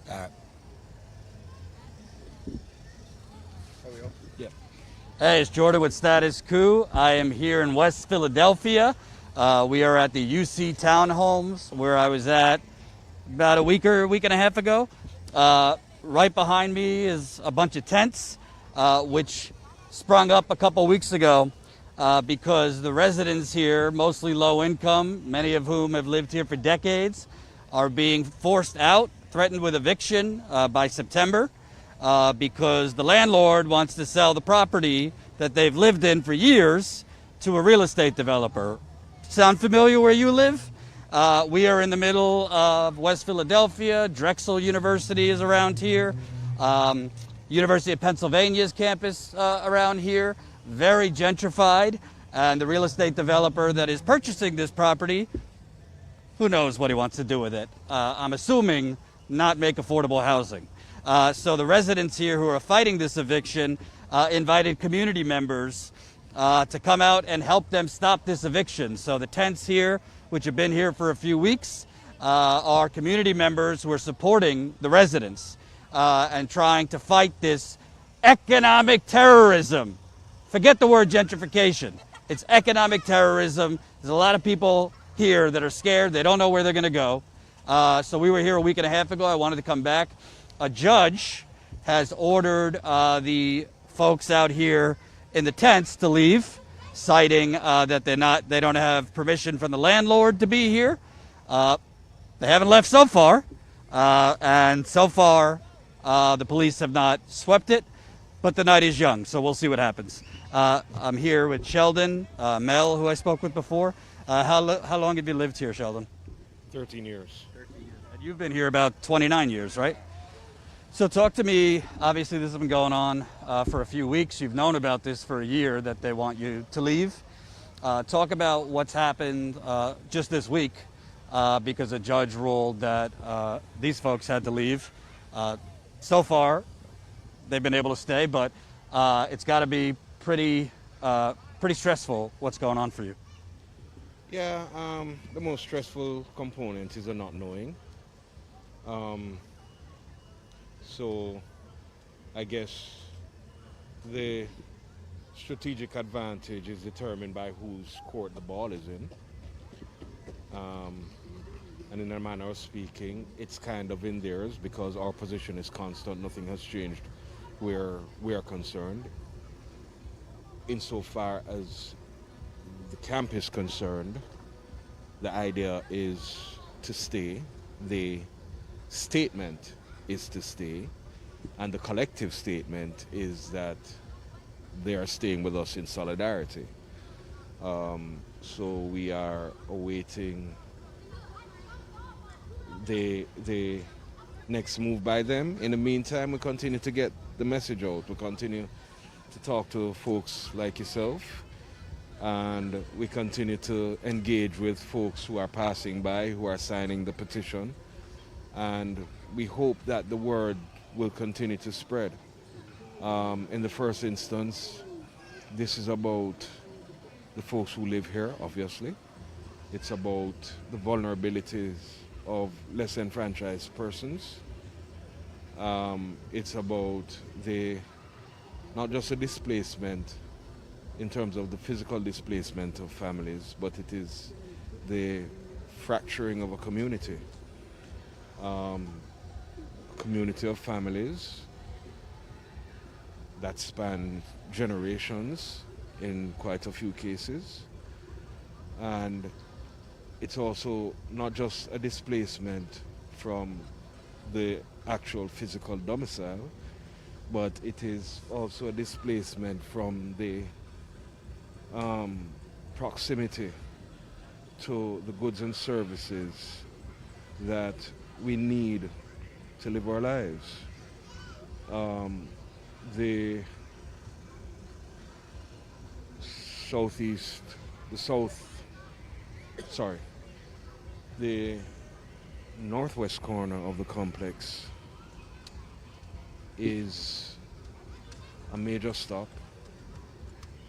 All right. There we go. Yeah. Hey, it's Jordan with Status Coup. I am here in West Philadelphia. We are at the UC Townhomes, where I was at about a week and a half ago. Right behind me is a bunch of tents, which sprung up a couple weeks ago because the residents here, mostly low income, many of whom have lived here for decades, are being forced out, threatened with eviction by September. Because the landlord wants to sell the property that they've lived in for years to a real estate developer. Sound familiar where you live? We are in the middle of West Philadelphia. Drexel University is around here. University of Pennsylvania's campus around here. Very gentrified. And the real estate developer that is purchasing this property, who knows what he wants to do with it. I'm assuming not make affordable housing. So the residents here who are fighting this eviction invited community members to come out and help them stop this eviction. So the tents here, which have been here for a few weeks, are community members who are supporting the residents and trying to fight this economic terrorism. Forget the word gentrification. It's economic terrorism. There's a lot of people here that are scared. They don't know where they're going to go. So we were here a week and a half ago. I wanted to come back. A judge has ordered the folks out here in the tents to leave, citing that they don't have permission from the landlord to be here. They haven't left so far, and so far the police have not swept it, but the night is young, so we'll see what happens. I'm here with Sheldon, Mel, who I spoke with before. How long have you lived here, Sheldon? 13 years. And you've been here about 29 years, right? So talk to me. Obviously, this has been going on for a few weeks. You've known about this for a year, that they want you to leave. Talk about what's happened just this week because a judge ruled that these folks had to leave. So far, they've been able to stay, but it's got to be pretty stressful what's going on for you. Yeah, the most stressful component is the not knowing. So I guess the strategic advantage is determined by whose court the ball is in. And in a manner of speaking, it's kind of in theirs because our position is constant. Nothing has changed where we are concerned. Insofar as the camp is concerned, the idea is to stay. The statement is to stay, and the collective statement is that they are staying with us in solidarity. So we are awaiting the next move by them. In the meantime, we continue to get the message out. We continue to talk to folks like yourself, and we continue to engage with folks who are passing by, who are signing the petition, and we hope that the word will continue to spread. In the first instance, this is about the folks who live here, obviously. It's about the vulnerabilities of less enfranchised persons. It's about not just the displacement in terms of the physical displacement of families, but it is the fracturing of a community. Community of families that span generations in quite a few cases. And it's also not just a displacement from the actual physical domicile, but it is also a displacement from the proximity to the goods and services that we need to live our lives. The northwest corner of the complex is a major stop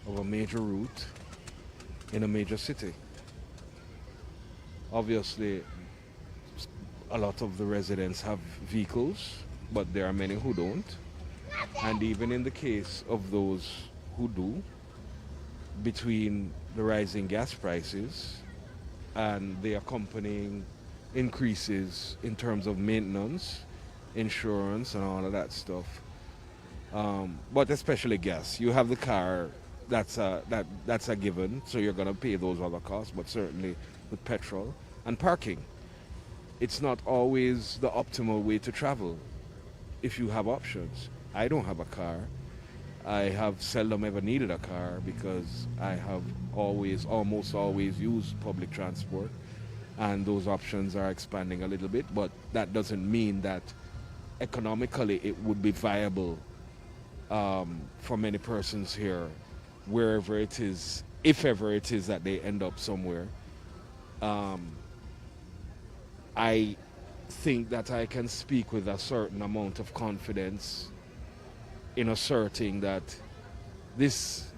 of a major route in a major city. Obviously, a lot of the residents have vehicles, but there are many who don't. And even in the case of those who do, between the rising gas prices and the accompanying increases in terms of maintenance, insurance, and all of that stuff, but especially gas. You have the car, that's a given, so you're going to pay those other costs, but certainly with petrol and parking. It's not always the optimal way to travel if you have options. I don't have a car. I have seldom ever needed a car because I have almost always used public transport, and those options are expanding a little bit, but that doesn't mean that economically it would be viable for many persons here, wherever it is, if ever it is that they end up somewhere. I think that I can speak with a certain amount of confidence in asserting that this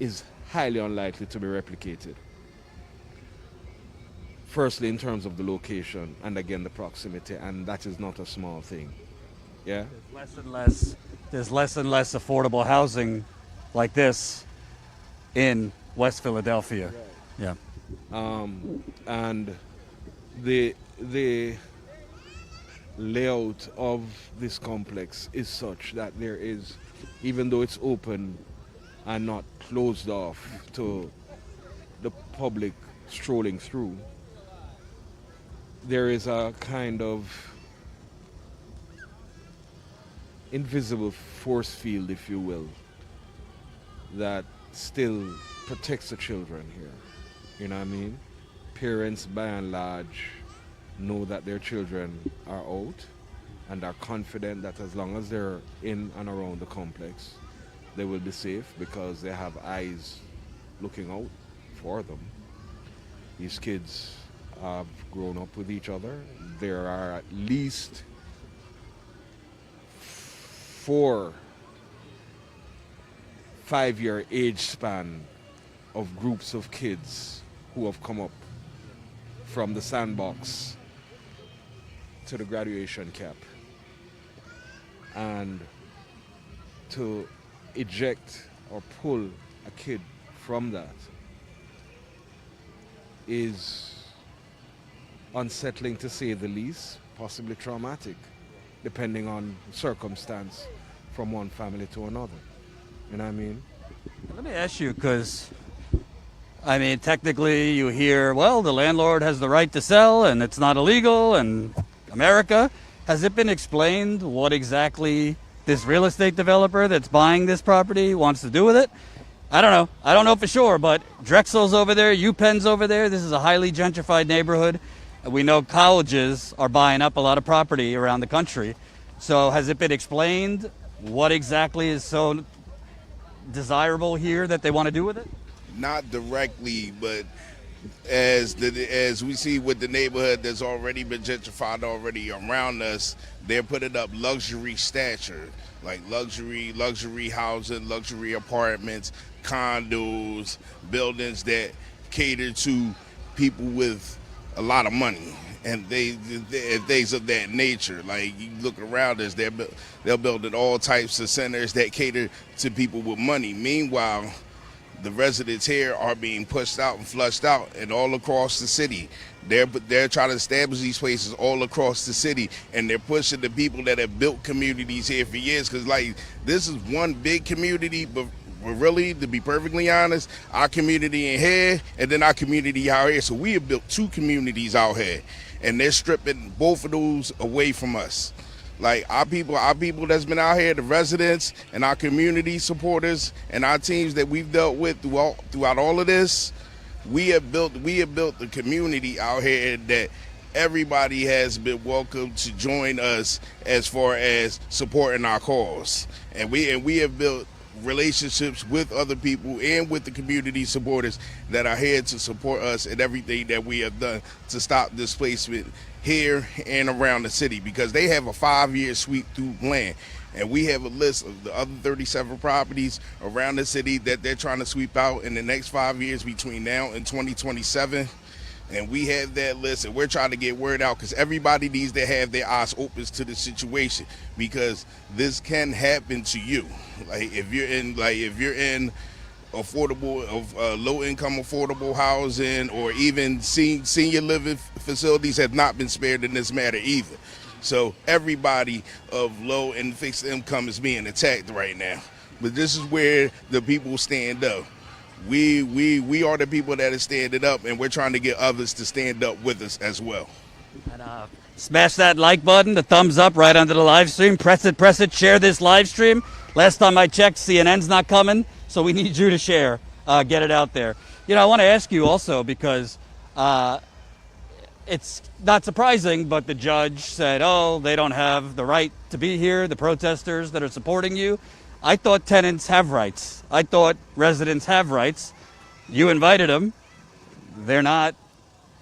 is highly unlikely to be replicated. Firstly, in terms of the location, and again, the proximity, and that is not a small thing. Yeah? There's less and less affordable housing like this in West Philadelphia. Right. Yeah. And the layout of this complex is such that there is, even though it's open and not closed off to the public strolling through, there is a kind of invisible force field, if you will, that still protects the children here. You know what I mean? Parents, by and large, know that their children are out and are confident that as long as they're in and around the complex, they will be safe because they have eyes looking out for them. These kids have grown up with each other. There are at least 4 5-year age span of groups of kids who have come up from the sandbox to the graduation cap. And to eject or pull a kid from that is unsettling, to say the least, possibly traumatic, depending on circumstance from one family to another. You know what I mean? Let me ask you, because, I mean, technically you hear, well, the landlord has the right to sell and it's not illegal in America. Has it been explained what exactly this real estate developer that's buying this property wants to do with it? I don't know. I don't know for sure, but Drexel's over there, UPenn's over there. This is a highly gentrified neighborhood. We know colleges are buying up a lot of property around the country. So has it been explained what exactly is so desirable here that they want to do with it? Not directly, but as we see with the neighborhood that's already been gentrified already around us, they're putting up luxury stature, like luxury housing, luxury apartments, condos, buildings that cater to people with a lot of money and things of that nature. Like, you look around us, they're building all types of centers that cater to people with money. Meanwhile, the residents here are being pushed out and flushed out and all across the city. They're trying to establish these places all across the city, and they're pushing the people that have built communities here for years, because, like, this is one big community, but really, to be perfectly honest, our community in here and then our community out here. So we have built 2 communities out here, and they're stripping both of those away from us. Like, our people that's been out here, the residents and our community supporters and our teams that we've dealt with throughout all of this, we have built the community out here that everybody has been welcome to join us as far as supporting our cause. And we have built relationships with other people and with the community supporters that are here to support us in everything that we have done to stop displacement here and around the city, because they have a 5-year sweep through plan, and we have a list of the other 37 properties around the city that they're trying to sweep out in the next 5 years between now and 2027. And we have that list, and we're trying to get word out because everybody needs to have their eyes open to the situation, because this can happen to you. Like if you're in affordable low income affordable housing, or even senior living facilities have not been spared in this matter either. So everybody of low and fixed income is being attacked right now. But this is where the people stand up. We are the people that are standing up, and we're trying to get others to stand up with us as well. And, smash that like button, the thumbs up right under the live stream. Press it, share this live stream. Last time I checked, CNN's not coming, so we need you to share, get it out there. You know, I want to ask you also, because it's not surprising, but the judge said, oh, they don't have the right to be here, the protesters that are supporting you. I thought tenants have rights. I thought residents have rights. You invited them. They're not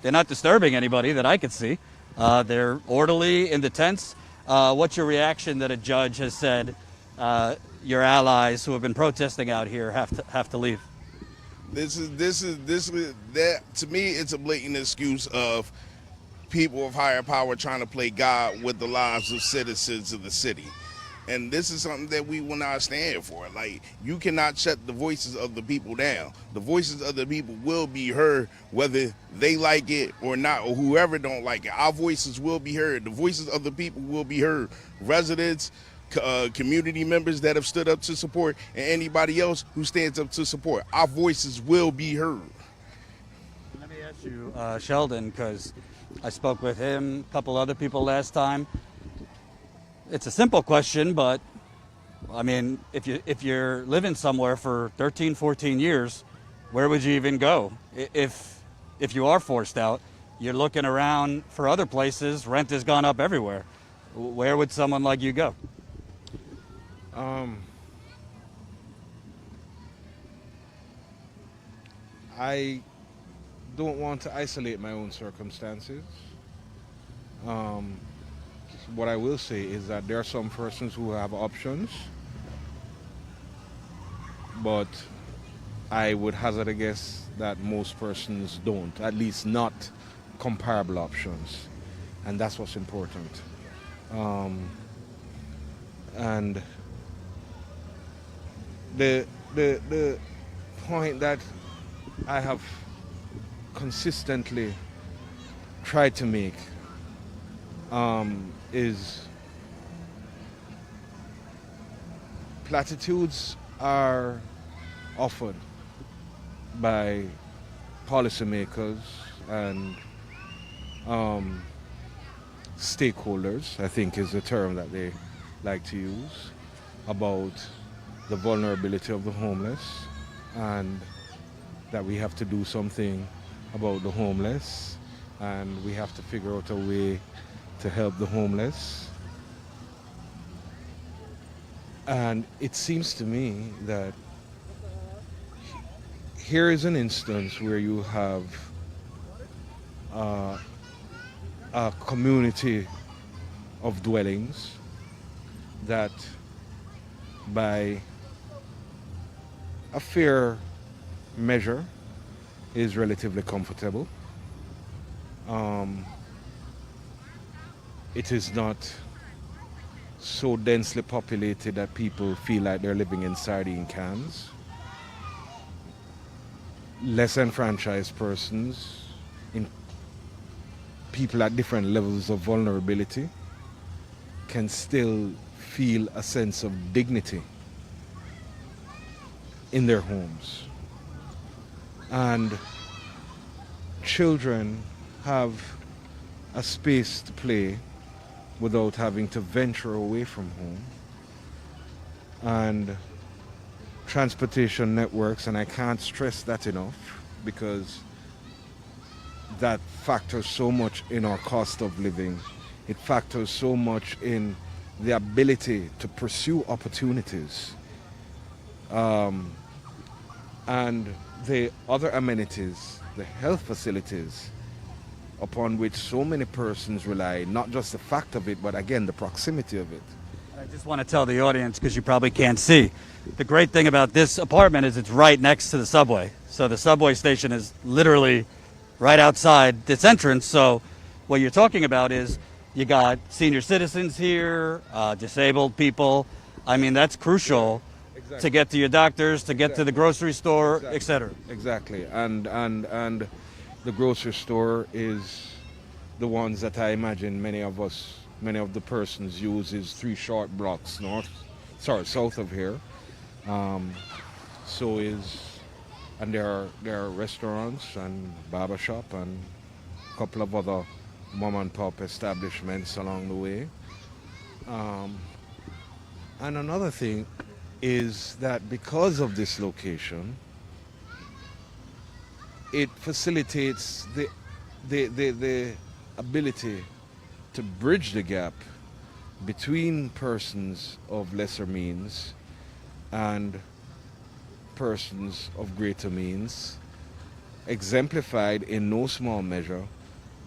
disturbing anybody that I could see. They're orderly in the tents. What's your reaction that a judge has said your allies who have been protesting out here have to leave? This that to me, it's a blatant excuse of people of higher power trying to play God with the lives of citizens of the city. And this is something that we will not stand for. Like, you cannot shut the voices of the people down. The voices of the people will be heard, whether they like it or not, or whoever don't like it. Our voices will be heard. The voices of the people will be heard. Residents, community members that have stood up to support, and anybody else who stands up to support. Our voices will be heard. Let me ask you, Sheldon, because I spoke with him, a couple other people last time. It's a simple question, but I mean, if you're living somewhere for 13, 14 years, where would you even go? If you are forced out, you're looking around for other places. Rent has gone up everywhere. Where would someone like you go? I don't want to isolate my own circumstances. What I will say is that there are some persons who have options, but I would hazard a guess that most persons don't, at least not comparable options, and that's what's important. And the point that I have consistently tried to make is platitudes are offered by policymakers and stakeholders, I think is the term that they like to use, about the vulnerability of the homeless, and that we have to do something about the homeless, and we have to figure out a way to help the homeless. And it seems to me that here is an instance where you have a community of dwellings that, by a fair measure, is relatively comfortable. It is not so densely populated that people feel like they're living in sardine cans. Less enfranchised persons, people at different levels of vulnerability, can still feel a sense of dignity in their homes. And children have a space to play without having to venture away from home. And transportation networks, and I can't stress that enough, because that factors so much in our cost of living. It factors so much in the ability to pursue opportunities. And the other amenities, the health facilities, upon which so many persons rely, not just the fact of it, but again, the proximity of it. I just want to tell the audience, because you probably can't see, the great thing about this apartment is it's right next to the subway. So the subway station is literally right outside this entrance. So what you're talking about is you got senior citizens here, disabled people. I mean, that's crucial to get to your doctors, to get to the grocery store, etc. Exactly. And the grocery store is the ones that I imagine many of the persons use is 3 short blocks south of here. And there are restaurants and barber shop and a couple of other mom and pop establishments along the way. And another thing is that because of this location, it facilitates the ability to bridge the gap between persons of lesser means and persons of greater means, exemplified in no small measure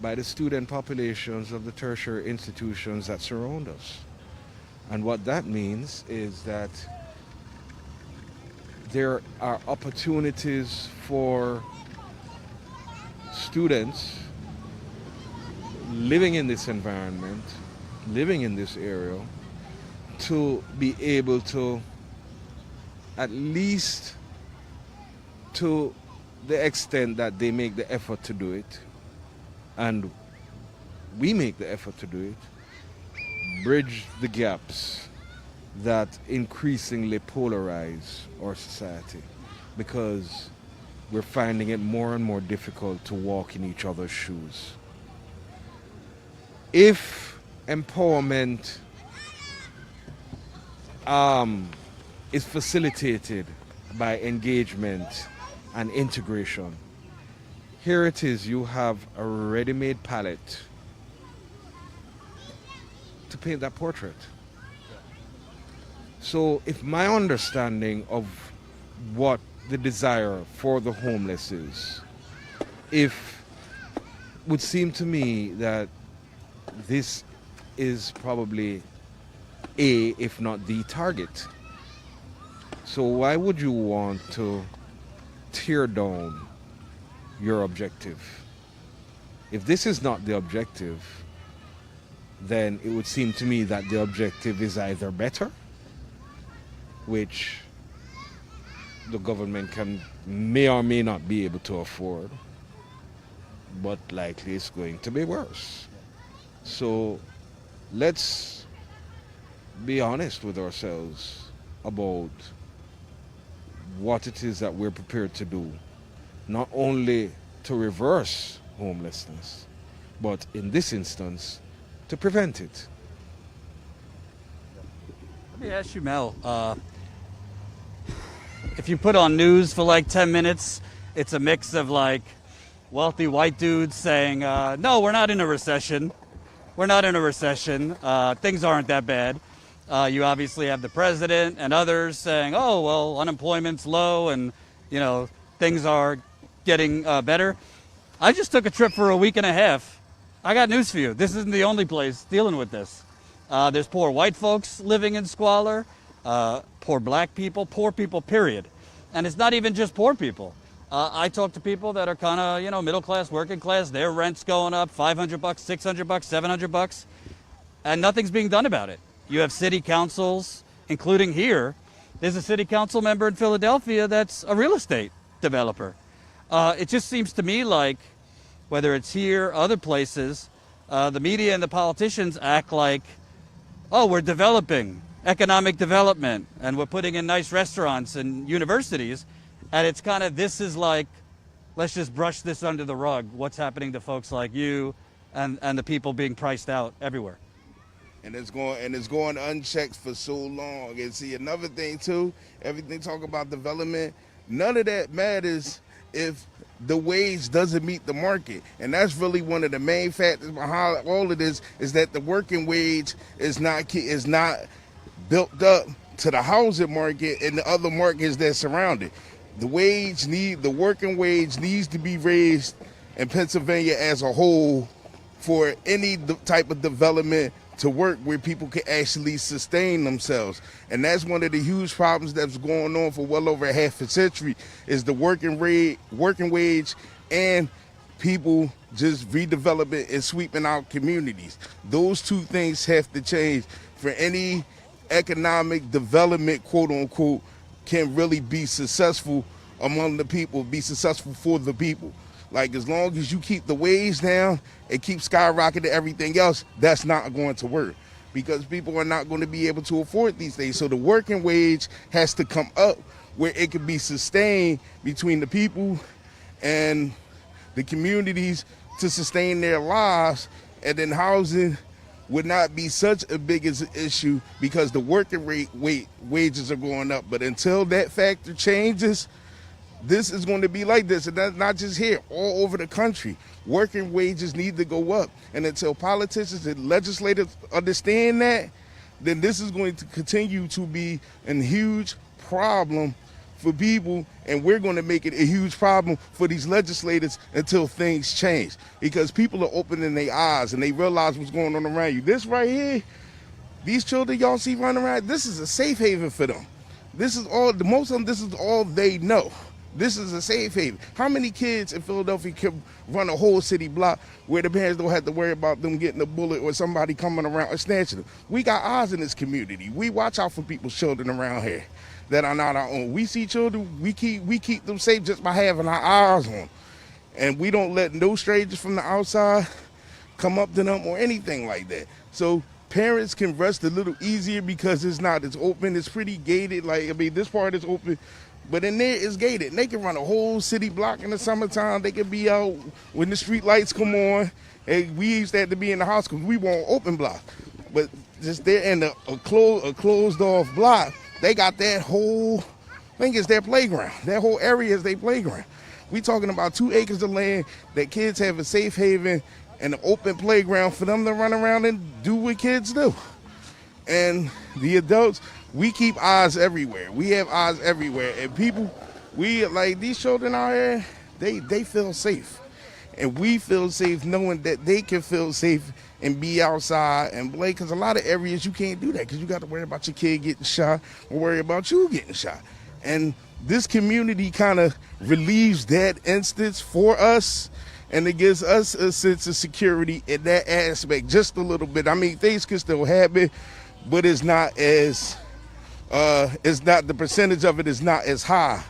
by the student populations of the tertiary institutions that surround us. And what that means is that there are opportunities for students living in this environment, living in this area, to be able to, at least to the extent that they make the effort to do it, and we make the effort to do it, bridge the gaps that increasingly polarize our society, because we're finding it more and more difficult to walk in each other's shoes. If empowerment is facilitated by engagement and integration, here it is, you have a ready-made palette to paint that portrait. So if my understanding of what the desire for the homeless is, would seem to me that this is probably if not the target. So why would you want to tear down your objective? If this is not the objective, then it would seem to me that the objective is either better, which the government may or may not be able to afford, but likely it's going to be worse. So let's be honest with ourselves about what it is that we're prepared to do, not only to reverse homelessness, but in this instance, to prevent it. Let me ask you, Mel, if you put on news for like 10 minutes, it's a mix of like wealthy white dudes saying, no, we're not in a recession. We're not in a recession. Things aren't that bad. You obviously have the president and others saying, oh, well, unemployment's low and, you know, things are getting better. I just took a trip for a week and a half. I got news for you. This isn't the only place dealing with this. There's poor white folks living in squalor, poor black people, poor people, period. And it's not even just poor people. I talk to people that are kind of, you know, middle class, working class. Their rent's going up $500, $600, $700, and nothing's being done about it. You have city councils, including here. There's a city council member in Philadelphia that's a real estate developer. It just seems to me like, whether it's here, other places, the media and the politicians act like, oh, we're developing economic development and we're putting in nice restaurants and universities. And it's kind of, this is like, let's just brush this under the rug. What's happening to folks like you and the people being priced out everywhere. And it's going unchecked for so long. And see, another thing too, everything talk about development, none of that matters if the wage doesn't meet the market. And that's really one of the main factors behind all of this, is that the working wage is not built up to the housing market and the other markets that surround it. The working wage needs to be raised in Pennsylvania as a whole for any type of development to work where people can actually sustain themselves. And that's one of the huge problems that's going on for well over half a century, is the working wage and people just redeveloping and sweeping out communities. Those two things have to change for any economic development, quote unquote, can really be successful among the people, be successful for the people. Like, as long as you keep the wage down and keep skyrocketing everything else, that's not going to work, because people are not going to be able to afford these things. So the working wage has to come up where it can be sustained between the people and the communities to sustain their lives, and then housing would not be such a big issue because the working rate wages are going up. But until that factor changes, this is going to be like this, and that's not just here, all over the country. Working wages need to go up, and until politicians and legislators understand that, then this is going to continue to be a huge problem for people, and we're going to make it a huge problem for these legislators until things change, because people are opening their eyes and they realize what's going on around you. This right here, these children y'all see running around, this is a safe haven for them. This is all, most of them, this is all they know. This is a safe haven. How many kids in Philadelphia can run a whole city block where the parents don't have to worry about them getting a bullet or somebody coming around and snatching them? We got eyes in this community. We watch out for people's children around here that are not our own. We see children, we keep them safe just by having our eyes on them. And we don't let no strangers from the outside come up to them or anything like that. So parents can rest a little easier because it's not as open. It's pretty gated. Like, I mean, this part is open, but in there it's gated. And they can run a whole city block in the summertime. They can be out when the street lights come on. And we used to have to be in the house because we want open block. But just there in a closed off block, they got that whole thing is their playground. That whole area is their playground. We talking about 2 acres of land that kids have a safe haven and an open playground for them to run around and do what kids do. And the adults, we keep eyes everywhere. We have eyes everywhere. And people, we like these children out here, they feel safe. And we feel safe knowing that they can feel safe and be outside and play, because a lot of areas you can't do that because you got to worry about your kid getting shot or worry about you getting shot. And this community kind of relieves that instance for us, and it gives us a sense of security in that aspect just a little bit. I mean, things can still happen, but it's not as, the percentage of it is not as high,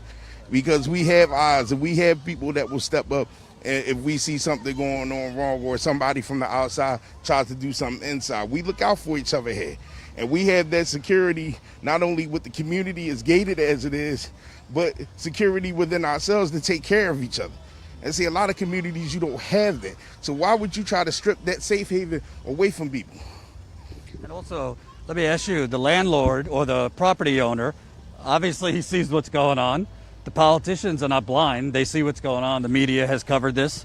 because we have eyes and we have people that will step up. And if we see something going on wrong or somebody from the outside tries to do something inside, we look out for each other here. And we have that security, not only with the community as gated as it is, but security within ourselves to take care of each other. And see, a lot of communities, you don't have that. So why would you try to strip that safe haven away from people? And also, let me ask you, the landlord or the property owner, obviously he sees what's going on. The politicians are not blind. They see what's going on. The media has covered this.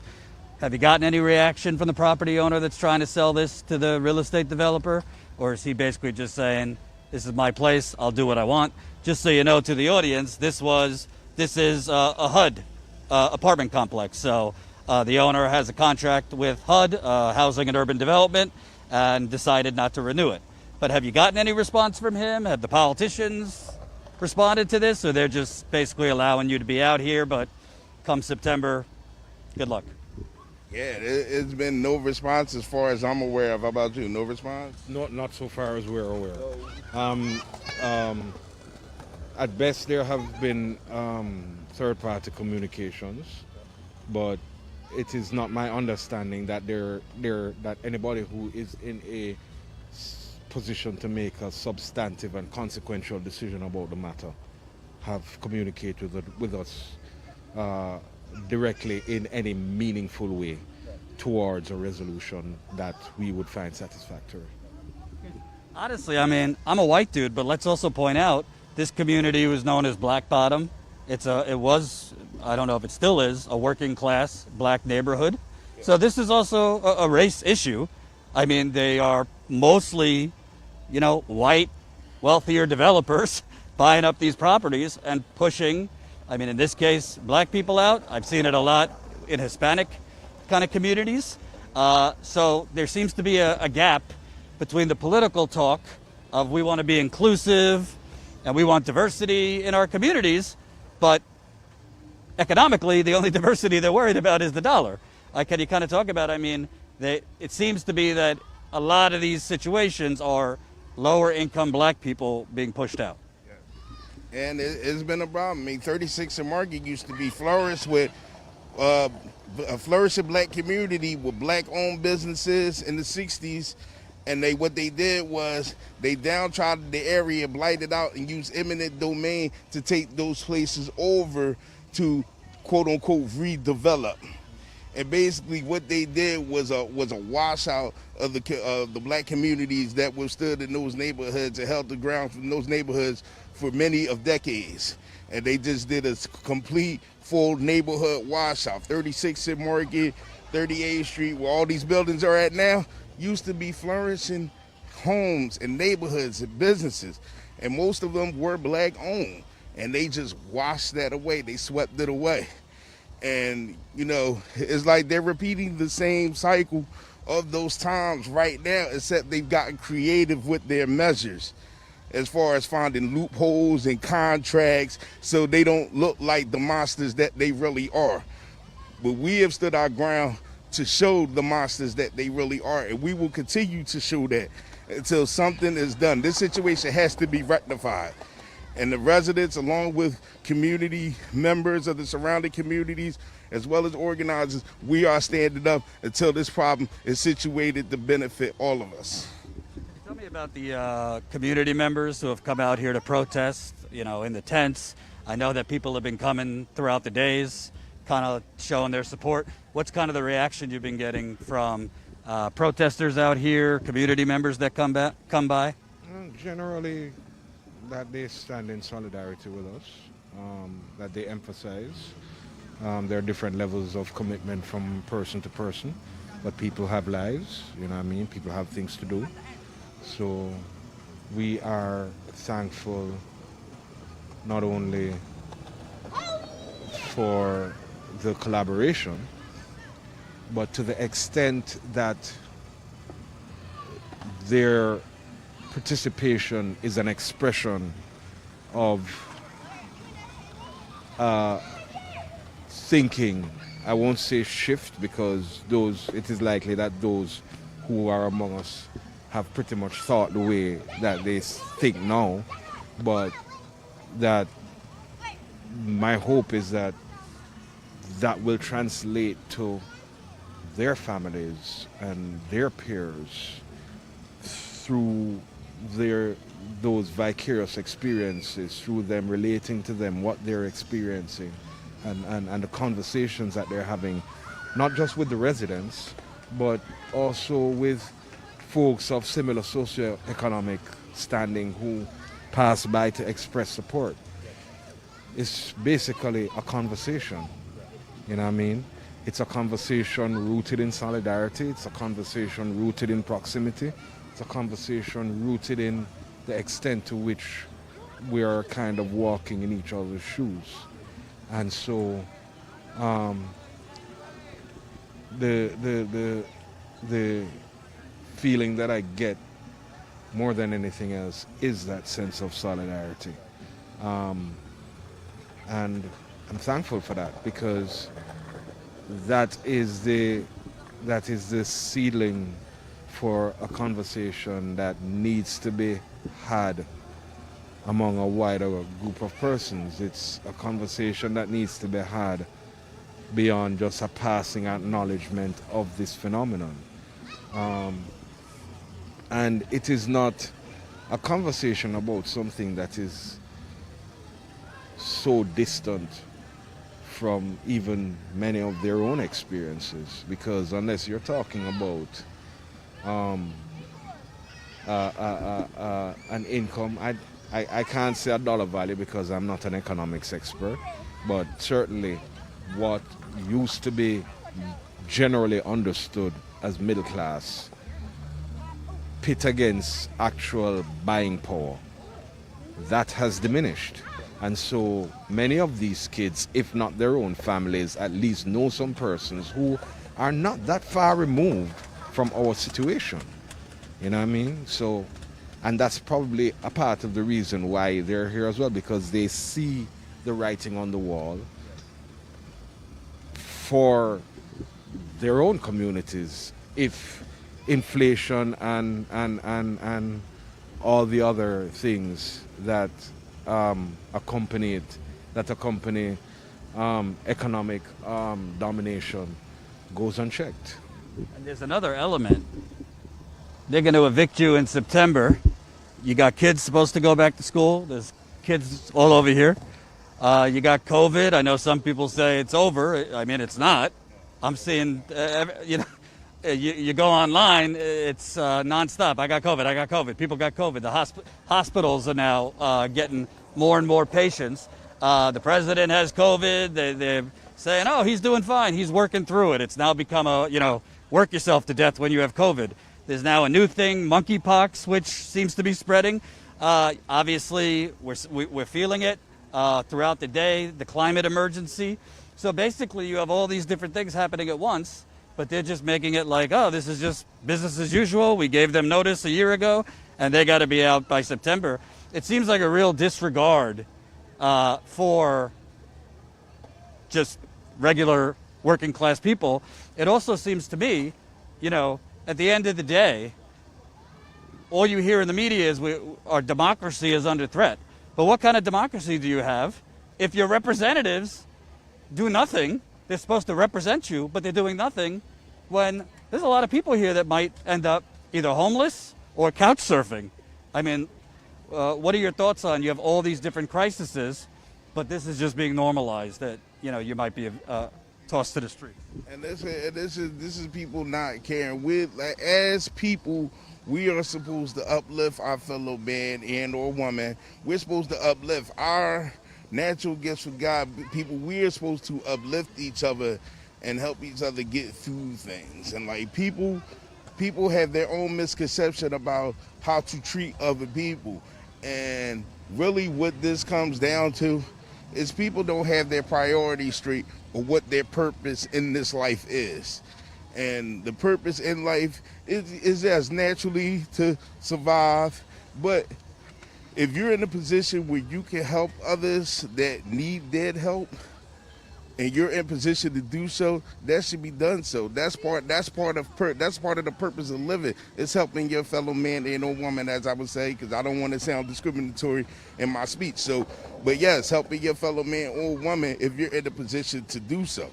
Have you gotten any reaction from the property owner that's trying to sell this to the real estate developer? Or is he basically just saying, this is my place, I'll do what I want? Just so you know, to the audience, this is a HUD apartment complex. So the owner has a contract with HUD, Housing and Urban Development, and decided not to renew it. But have you gotten any response from him? Have the politicians responded to this, or they're just basically allowing you to be out here, but come September, good luck? Yeah, it's been no response as far as I'm aware of. How about you? No response? Not so far as we're aware. At best, there have been third-party communications, but it is not my understanding that that anybody who is in a position to make a substantive and consequential decision about the matter have communicated with us directly in any meaningful way towards a resolution that we would find satisfactory. Honestly, I mean, I'm a white dude, but let's also point out this community was known as Black Bottom. It was, I don't know if it still is, a working class black neighborhood. So this is also a race issue. I mean, they are mostly, white, wealthier developers buying up these properties and pushing, I mean, in this case, black people out. I've seen it a lot in Hispanic kind of communities. So there seems to be a gap between the political talk of we want to be inclusive and we want diversity in our communities, but economically, the only diversity they're worried about is the dollar. can you kind of talk about, I mean, it seems to be that a lot of these situations are lower income black people being pushed out. And it's been a problem. I mean, 36 and Market used to be flourished with a flourishing black community with black-owned businesses in the 60s. And what they did was they downtrodden the area, blighted out, and used eminent domain to take those places over to quote-unquote redevelop. And basically what they did was a washout of the black communities that withstood in those neighborhoods and held the ground in those neighborhoods for many of decades. And they just did a complete full neighborhood washout. 36th and Market, 38th Street, where all these buildings are at now, used to be flourishing homes and neighborhoods and businesses. And most of them were black owned. And they just washed that away. They swept it away. And, you know, it's like they're repeating the same cycle of those times right now, except they've gotten creative with their measures as far as finding loopholes and contracts so they don't look like the monsters that they really are. But we have stood our ground to show the monsters that they really are, and we will continue to show that until something is done. This situation has to be rectified. And the residents, along with community members of the surrounding communities, as well as organizers, we are standing up until this problem is situated to benefit all of us. Tell me about the community members who have come out here to protest, you know, in the tents. I know that people have been coming throughout the days, kind of showing their support. What's kind of the reaction you've been getting from protesters out here, community members that come by? Generally, that they stand in solidarity with us, that they emphasize. There are different levels of commitment from person to person, but people have lives, you know what I mean? People have things to do. So we are thankful not only for the collaboration, but to the extent that their participation is an expression of thinking. I won't say shift, because it is likely that those who are among us have pretty much thought the way that they think now, but that my hope is that that will translate to their families and their peers through those vicarious experiences, through them relating to them what they're experiencing, and the conversations that they're having, not just with the residents, but also with folks of similar socioeconomic standing who pass by to express support. It's basically a conversation, you know what I mean? It's a conversation rooted in solidarity, it's a conversation rooted in proximity, it's a conversation rooted in the extent to which we are kind of walking in each other's shoes. And so the feeling that I get more than anything else is that sense of solidarity. And I'm thankful for that, because that is the seedling for a conversation that needs to be had among a wider group of persons. It's a conversation that needs to be had beyond just a passing acknowledgement of this phenomenon. And it is not a conversation about something that is so distant from even many of their own experiences, because unless you're talking about an income, I can't say a dollar value because I'm not an economics expert, but certainly what used to be generally understood as middle class pit against actual buying power, that has diminished. And so many of these kids, if not their own families, at least know some persons who are not that far removed from our situation. You know what I mean? So, and that's probably a part of the reason why they're here as well, because they see the writing on the wall for their own communities if inflation and all the other things that accompany economic domination goes unchecked. And there's another element. They're going to evict you in September. You got kids supposed to go back to school. There's kids all over here. You got COVID. I know some people say it's over. I mean, it's not. I'm seeing, you go online, it's nonstop. I got COVID. People got COVID. The hospitals are now getting more and more patients. The president has COVID. They're saying, oh, he's doing fine. He's working through it. It's now become work yourself to death when you have COVID. There's now a new thing, monkeypox, which seems to be spreading. Obviously, we're feeling it throughout the day, the climate emergency. So basically, you have all these different things happening at once, but they're just making it like, oh, this is just business as usual. We gave them notice a year ago, and they got to be out by September. It seems like a real disregard for just regular working class people. It also seems to me, at the end of the day, all you hear in the media is our democracy is under threat. But what kind of democracy do you have if your representatives do nothing? They're supposed to represent you, but they're doing nothing when there's a lot of people here that might end up either homeless or couch surfing. I mean, what are your thoughts on you have all these different crises, but this is just being normalized that, you might be tossed to the street? And this is people not caring. As people, we are supposed to uplift our fellow man and or woman. We're supposed to uplift our natural gifts from God. People, we are supposed to uplift each other and help each other get through things. And people have their own misconception about how to treat other people. And really what this comes down to is people don't have their priorities straight or what their purpose in this life is. And the purpose in life is as naturally to survive. But if you're in a position where you can help others that need that help, and you're in position to do so, that should be done so. That's part of the purpose of living. It's helping your fellow man and or woman, as I would say, because I don't want to sound discriminatory in my speech. So, but yes, helping your fellow man or woman if you're in a position to do so.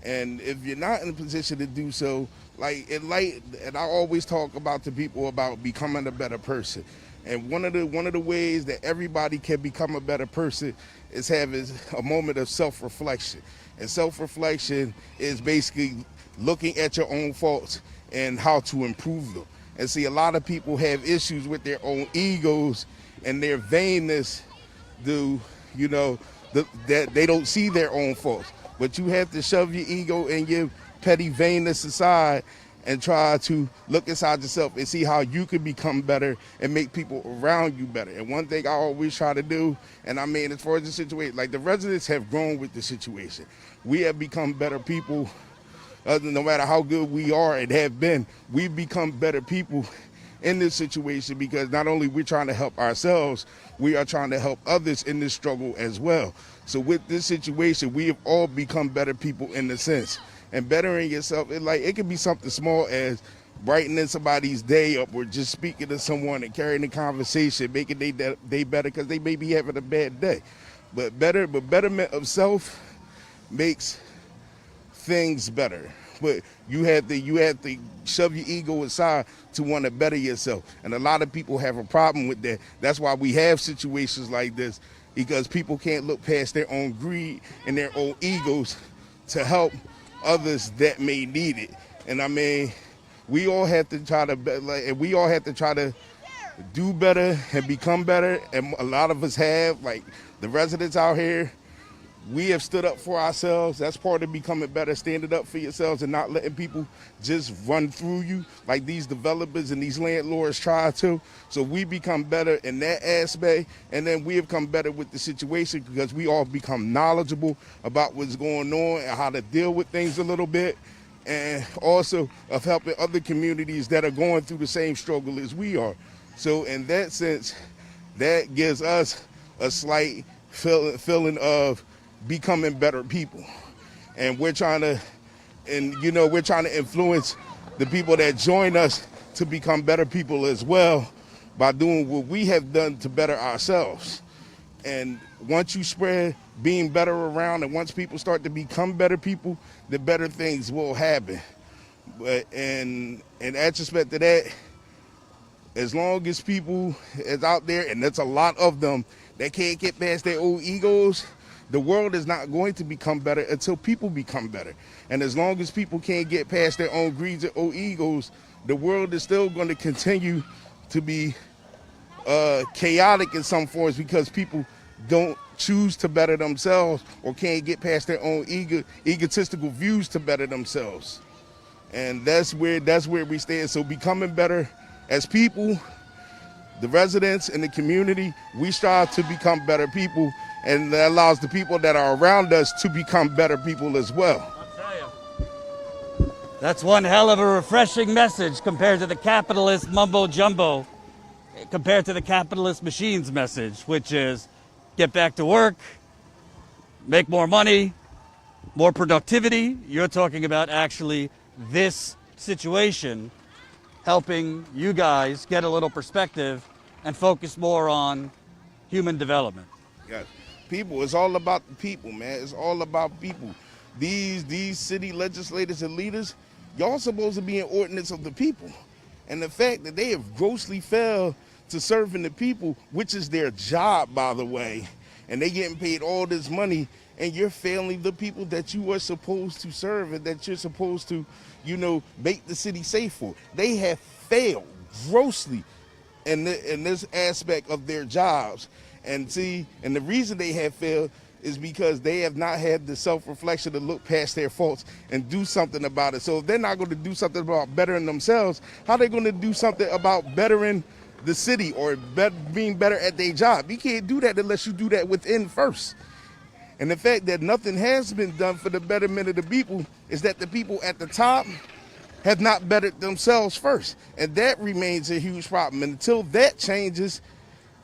And if you're not in a position to do so, and I always talk about to people about becoming a better person. And one of the ways that everybody can become a better person is having a moment of self-reflection. And self-reflection is basically looking at your own faults and how to improve them. And see, a lot of people have issues with their own egos and their vainness that they don't see their own faults. But you have to shove your ego and your petty vainness aside and try to look inside yourself and see how you can become better and make people around you better. And one thing I always try to do, and I mean, as far as the situation, the residents have grown with the situation. We have become better people. No matter how good we are and have been, we've become better people in this situation because not only we're trying to help ourselves, we are trying to help others in this struggle as well. So with this situation, we have all become better people in a sense. And bettering yourself, it could be something small as brightening somebody's day up or just speaking to someone and carrying the conversation, making their day better because they may be having a bad day. But betterment of self makes things better. But you have to shove your ego aside to want to better yourself. And a lot of people have a problem with that. That's why we have situations like this, because people can't look past their own greed and their own egos to help others that may need it. And I mean, we all have to try to do better and become better. And a lot of us have, the residents out here, we have stood up for ourselves. That's part of becoming better, standing up for yourselves and not letting people just run through you like these developers and these landlords try to. So we become better in that aspect, and then we have come better with the situation because we all become knowledgeable about what's going on and how to deal with things a little bit, and also of helping other communities that are going through the same struggle as we are. So in that sense, that gives us a slight feeling of becoming better people. And we're trying to you know, we're trying to influence the people that join us to become better people as well by doing what we have done to better ourselves. And once you spread being better around, and once people start to become better people, the better things will happen. But in retrospect to that, as long as people is out there, and there's a lot of them that can't get past their old egos, the world is not going to become better until people become better. And as long as people can't get past their own greeds and old egos, the world is still going to continue to be chaotic in some forms, because people don't choose to better themselves or can't get past their own egotistical views to better themselves. And that's where we stand. So becoming better as people, the residents in the community, we strive to become better people, and that allows the people that are around us to become better people as well. I'll tell you. That's one hell of a refreshing message compared to the capitalist mumbo jumbo, compared to the capitalist machine's message, which is get back to work, make more money, more productivity. You're talking about actually this situation helping you guys get a little perspective and focus more on human development. Yes. People, it's all about the people, man. It's all about people. These city legislators and leaders, y'all supposed to be an ordinance of the people. And the fact that they have grossly failed to serving the people, which is their job, by the way, and they getting paid all this money, and you're failing the people that you are supposed to serve and that you're supposed to, you know, make the city safe for. They have failed grossly in this aspect of their jobs. And see, and the reason they have failed is because they have not had the self-reflection to look past their faults and do something about it. So if they're not going to do something about bettering themselves, how are they going to do something about bettering the city or being better at their job? You can't do that unless you do that within first. And the fact that nothing has been done for the betterment of the people is that the people at the top have not bettered themselves first. And that remains a huge problem. And until that changes,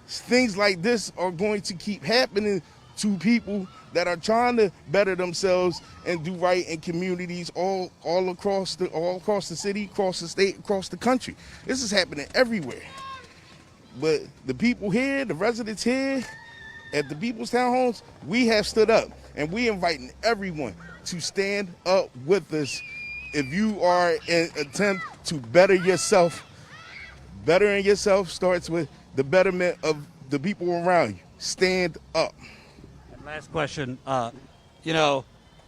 things like this are going to keep happening to people that are trying to better themselves and do right in communities all across the city, across the state, across the country. This is happening everywhere. But the people here, the residents here at the People's Townhomes, we have stood up, and we inviting everyone to stand up with us. If you are in an attempt to better yourself, bettering yourself starts with the betterment of the people around you. Stand up. And last question, you know,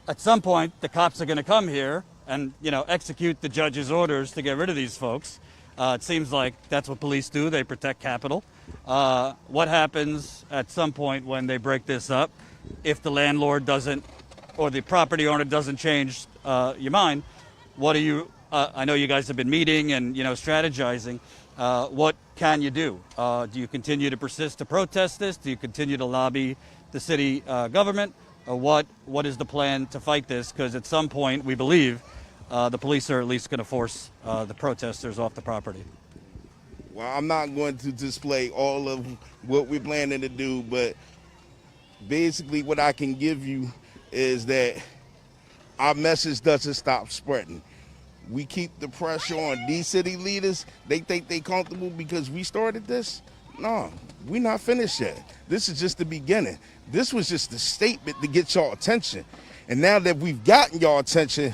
at some point the cops are going to come here and, you know, execute the judge's orders to get rid of these folks. It seems like that's what police do. They protect Capitol. What happens at some point when they break this up? If the landlord doesn't, or the property owner doesn't change your mind, what do you, I know you guys have been meeting and, you know, strategizing. What can you do? Do you continue to persist to protest this? Do you continue to lobby the city government? Or what is the plan to fight this? Because at some point, we believe, the police are at least going to force the protesters off the property. Well, I'm not going to display all of what we're planning to do, but basically what I can give you is that our message doesn't stop spreading. We keep the pressure on these city leaders. They think they comfortable because we started this. No, we're not finished yet. This is just the beginning. This was just the statement to get y'all attention. And now that we've gotten y'all attention,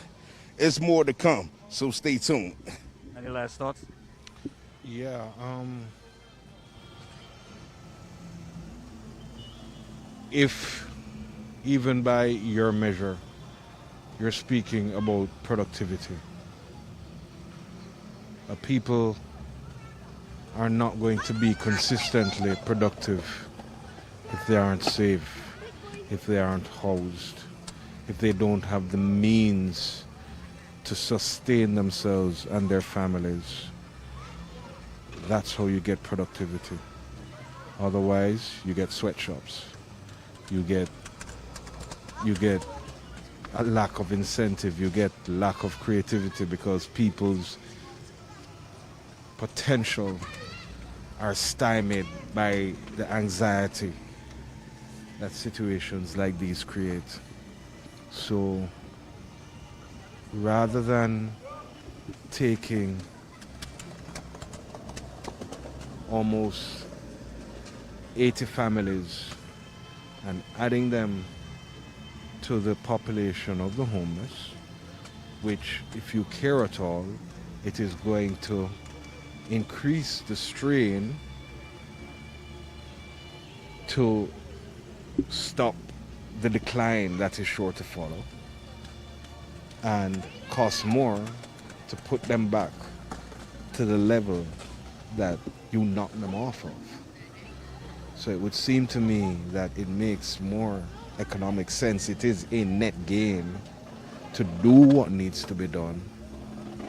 it's more to come. So stay tuned. Any last thoughts? Yeah, if even by your measure, you're speaking about productivity, people are not going to be consistently productive if they aren't safe, if they aren't housed, if they don't have the means to sustain themselves and their families. That's how you get productivity. Otherwise, you get sweatshops. You get a lack of incentive. You get lack of creativity because people's potential are stymied by the anxiety that situations like these create. So rather than taking almost 80 families and adding them to the population of the homeless, which, if you care at all, it is going to increase the strain to stop the decline that is sure to follow, and cost more to put them back to the level that you knock them off of. So it would seem to me that it makes more economic sense. It is a net gain to do what needs to be done,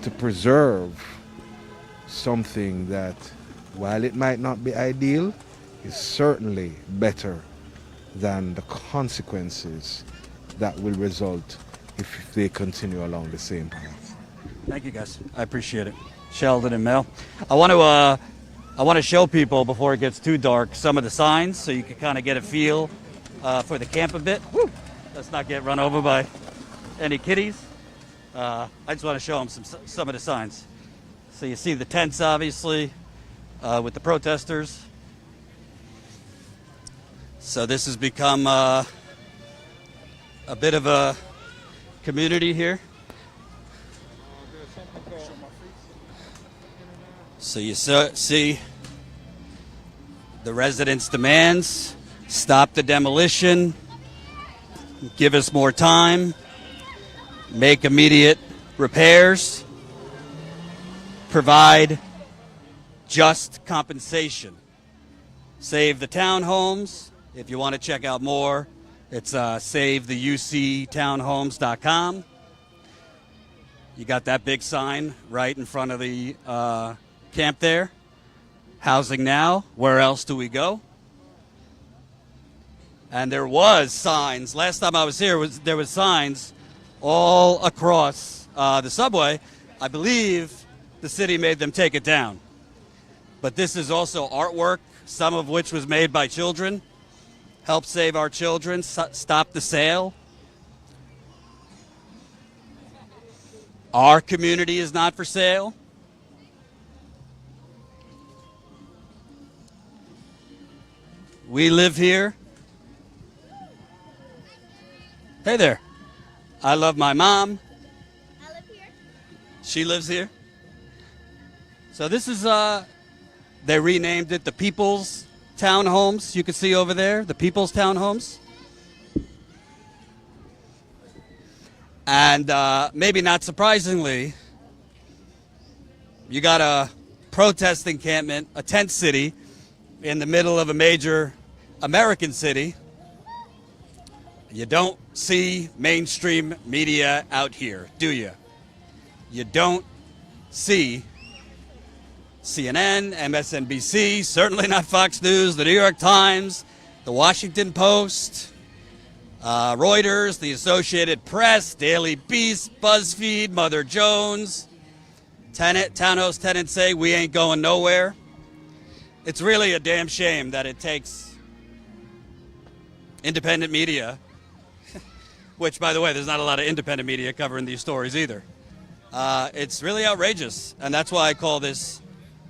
to preserve something that, while it might not be ideal, is certainly better than the consequences that will result if they continue along the same path. Thank you, guys. I appreciate it. Sheldon and Mel. I want to show people, before it gets too dark, some of the signs so you can kind of get a feel for the camp a bit. Woo! Let's not get run over by any kitties. I just want to show them some of the signs. So you see the tents, obviously, with the protesters. So this has become a bit of a community here. So you see the residents' demands: stop the demolition, give us more time, make immediate repairs, provide just compensation, save the townhomes. If you want to check out more, it's savetheuctownhomes.com. You got that big sign right in front of the camp there. Housing now. Where else do we go? And there was signs. Last time I was here, there was signs all across the subway. I believe the city made them take it down. But this is also artwork, some of which was made by children. Help save our children. Stop the sale. Our community is not for sale. We live here. Hey there. I love my mom. I live here. She lives here. So this is, they renamed it the People's Townhomes. You can see over there, the People's Townhomes. And maybe not surprisingly, you got a protest encampment, a tent city, in the middle of a major American city. You don't see mainstream media out here, do you? You don't see CNN, MSNBC, certainly not Fox News, the New York Times, the Washington Post, Reuters, the Associated Press, Daily Beast, BuzzFeed, Mother Jones. Townhouse tenants say we ain't going nowhere. It's really a damn shame that it takes independent media, which, by the way, there's not a lot of independent media covering these stories either. It's really outrageous, and that's why I call this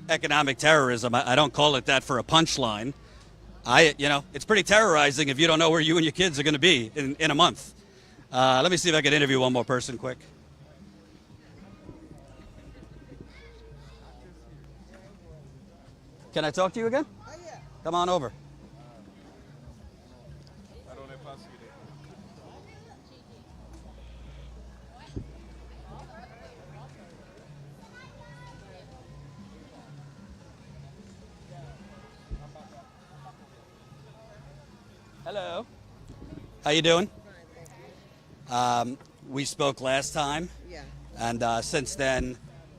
economic terrorism. I don't call it that for a punchline. It's pretty terrorizing if you don't know where you and your kids are going to be in a month. Let me see if I can interview one more person quick. Can I talk to you again? Oh, yeah. Come on over. Hello. How you doing? We spoke last time. Yeah. And since then,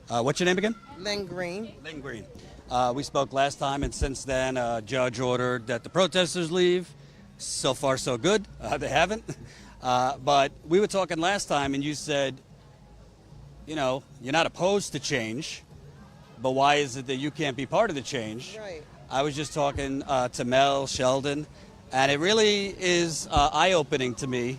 what's your name again? Lynn Green. Lynn Green. We spoke last time, and since then, a judge ordered that the protesters leave. So far, so good. They haven't. But we were talking last time, and you said, you're not opposed to change, but why is it that you can't be part of the change? Right. I was just talking to Mel, Sheldon, and it really is eye-opening to me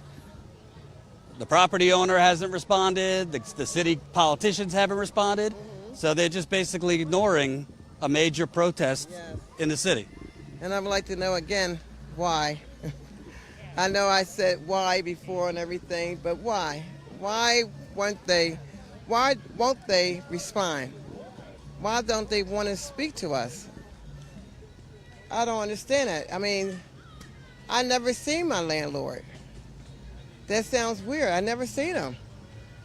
The property owner hasn't responded. The city politicians haven't responded. So they're just basically ignoring a major protest in the city. And I would like to know again, why? I know I said why before and everything, but why? Why won't they respond? Why don't they want to speak to us? I don't understand it. I mean, I never seen my landlord. That sounds weird. I never seen him.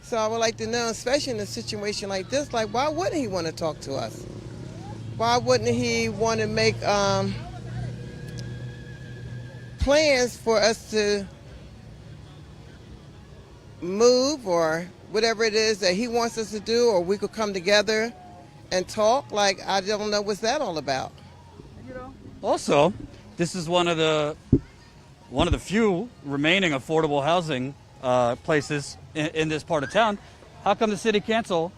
So I would like to know, especially in a situation like this, like why wouldn't he want to talk to us? Why wouldn't he want to make plans for us to move or whatever it is that he wants us to do, or we could come together and talk? Like, I don't know what's that all about. Also, this is one of the few remaining affordable housing places in this part of town. How come the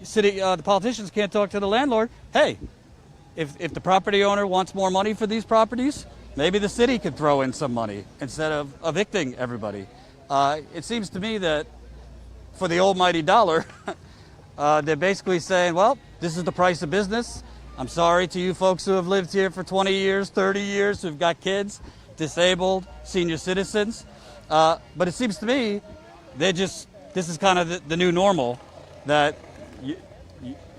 the politicians can't talk to the landlord? Hey, if the property owner wants more money for these properties, maybe the city could throw in some money instead of evicting everybody. It seems to me that for the almighty dollar, they're basically saying, well, this is the price of business. I'm sorry to you folks who have lived here for 20 years, 30 years, who've got kids, disabled, senior citizens. But it seems to me this is kind of the new normal, that